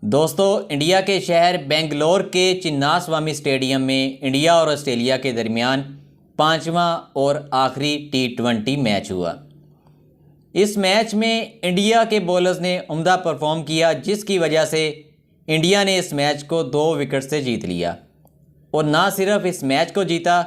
दोस्तों, इंडिया के शहर बेंगलोर के चिन्नास्वामी स्टेडियम में इंडिया और ऑस्ट्रेलिया के दरमियान पांचवा और आखिरी T20 मैच हुआ। इस मैच में इंडिया के बॉलर्स ने उम्दा परफॉर्म किया, जिसकी वजह से इंडिया ने इस मैच को 2 विकेट से जीत लिया। और ना सिर्फ इस मैच को जीता,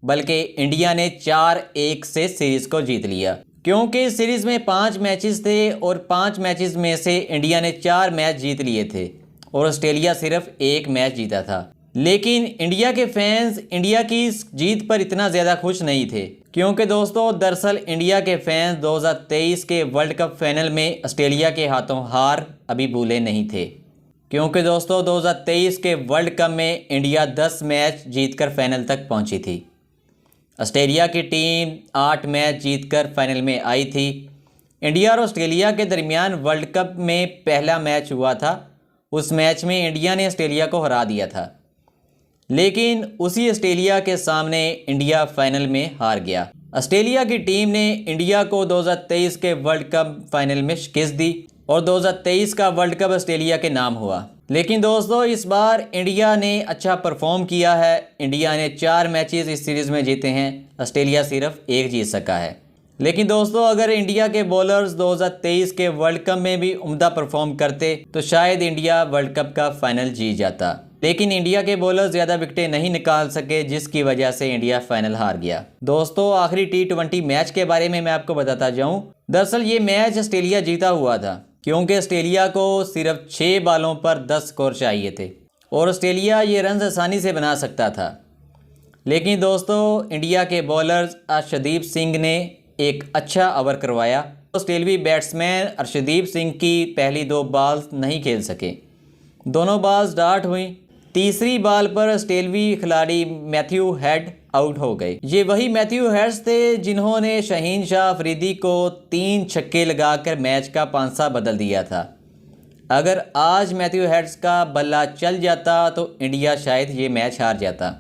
बल्कि इंडिया ने 4-1 से सीरीज़ को जीत लिया, क्योंकि इस सीरीज़ में 5 मैचेस थे और 5 मैचेस में से इंडिया ने 4 मैच जीत लिए थे और ऑस्ट्रेलिया सिर्फ 1 मैच जीता था। लेकिन इंडिया के फैंस इंडिया की इस जीत पर इतना ज़्यादा खुश नहीं थे, क्योंकि दोस्तों दरअसल इंडिया के फैंस 2023 के वर्ल्ड कप फाइनल में ऑस्ट्रेलिया के हाथों हार अभी भूले नहीं थे। क्योंकि दोस्तों 2023 के वर्ल्ड कप में इंडिया 10 मैच जीतकर फाइनल तक पहुंची थी। ऑस्ट्रेलिया की टीम 8 मैच जीतकर फाइनल में आई थी। इंडिया और ऑस्ट्रेलिया के दरमियान वर्ल्ड कप में पहला मैच हुआ था। उस मैच में इंडिया ने ऑस्ट्रेलिया को हरा दिया था, लेकिन उसी ऑस्ट्रेलिया के सामने इंडिया फाइनल में हार गया। ऑस्ट्रेलिया की टीम ने इंडिया को 2023 के वर्ल्ड कप फाइनल में शिकस्त दी और 2023 का वर्ल्ड कप ऑस्ट्रेलिया के नाम हुआ। लेकिन दोस्तों इस बार इंडिया ने अच्छा परफॉर्म किया है। इंडिया ने 4 मैचेस इस सीरीज़ में जीते हैं, ऑस्ट्रेलिया सिर्फ 1 जीत सका है। लेकिन दोस्तों अगर इंडिया के बॉलर्स 2023 के वर्ल्ड कप में भी उम्दा परफॉर्म करते तो शायद इंडिया वर्ल्ड कप का फाइनल जीत जाता। लेकिन इंडिया के बॉलर ज़्यादा विकेटें नहीं निकाल सके, जिसकी वजह से इंडिया फाइनल हार गया। दोस्तों आखिरी T20 मैच के बारे में मैं आपको बताता जाऊं। दरअसल ये मैच ऑस्ट्रेलिया जीता हुआ था, क्योंकि ऑस्ट्रेलिया को सिर्फ 6 बालों पर 10 स्कोर चाहिए थे और ऑस्ट्रेलिया ये रन आसानी से बना सकता था। लेकिन दोस्तों इंडिया के बॉलर्स अर्शदीप सिंह ने एक अच्छा ओवर करवाया। ऑस्ट्रेलियाई बैट्समैन अर्शदीप सिंह की पहली 2 बॉल्स नहीं खेल सके, दोनों बॉल्स डार्ट हुई। तीसरी बॉल पर ऑस्ट्रेलियाई खिलाड़ी मैथ्यू हेड आउट हो गए। ये वही मैथ्यू हेड्स थे जिन्होंने शाहीन शाह अफरीदी को 3 छक्के लगाकर मैच का पांसा बदल दिया था। अगर आज मैथ्यू हेड्स का बल्ला चल जाता तो इंडिया शायद ये मैच हार जाता,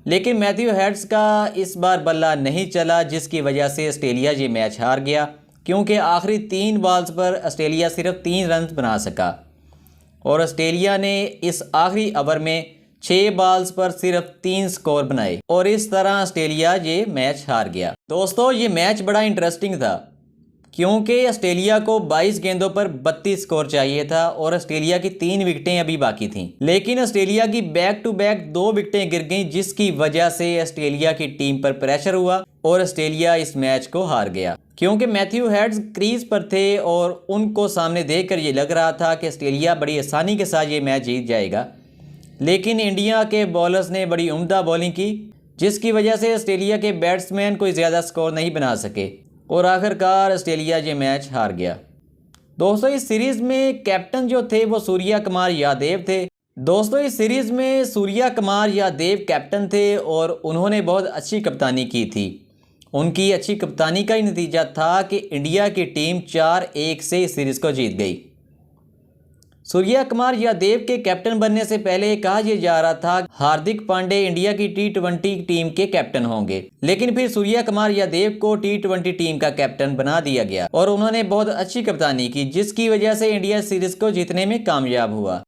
लेकिन मैथ्यू हेड्स का इस बार बल्ला नहीं चला, जिसकी वजह से ऑस्ट्रेलिया ये मैच हार गया। क्योंकि आखिरी 3 बॉल्स पर ऑस्ट्रेलिया सिर्फ 3 रन बना सका और ऑस्ट्रेलिया ने इस आखिरी ओवर में 6 बॉल्स पर सिर्फ 3 स्कोर बनाए और इस तरह ऑस्ट्रेलिया ये मैच हार गया। दोस्तों ये मैच बड़ा इंटरेस्टिंग था, क्योंकि ऑस्ट्रेलिया को 22 गेंदों पर 32 स्कोर चाहिए था और ऑस्ट्रेलिया की 3 विकेटें अभी बाकी थीं। लेकिन ऑस्ट्रेलिया की बैक टू बैक 2 विकेटें गिर गईं, जिसकी वजह से ऑस्ट्रेलिया की टीम पर प्रेशर हुआ और ऑस्ट्रेलिया इस मैच को हार गया। क्योंकि मैथ्यू हेड्स क्रीज पर थे और उनको सामने देखकर ये लग रहा था कि ऑस्ट्रेलिया बड़ी आसानी के साथ ये मैच जीत जाएगा। लेकिन इंडिया के बॉलर्स ने बड़ी उम्दा बॉलिंग की, जिसकी वजह से ऑस्ट्रेलिया के बैट्समैन कोई ज़्यादा स्कोर नहीं बना सके और आखिरकार ऑस्ट्रेलिया ये मैच हार गया। दोस्तों इस सीरीज़ में कैप्टन जो थे वो सूर्या कुमार यादव थे। दोस्तों इस सीरीज़ में सूर्या कुमार यादव कैप्टन थे और उन्होंने बहुत अच्छी कप्तानी की थी। उनकी अच्छी कप्तानी का ही नतीजा था कि इंडिया की टीम 4-1 से इस सीरीज़ को जीत गई। सूर्या कुमार यादव के कैप्टन बनने से पहले कहा यह जा रहा था हार्दिक पांड्या इंडिया की T20 टीम के कैप्टन होंगे, लेकिन फिर सूर्या कुमार यादव को T20 टीम का कैप्टन बना दिया गया और उन्होंने बहुत अच्छी कप्तानी की, जिसकी वजह से इंडिया सीरीज़ को जीतने में कामयाब हुआ।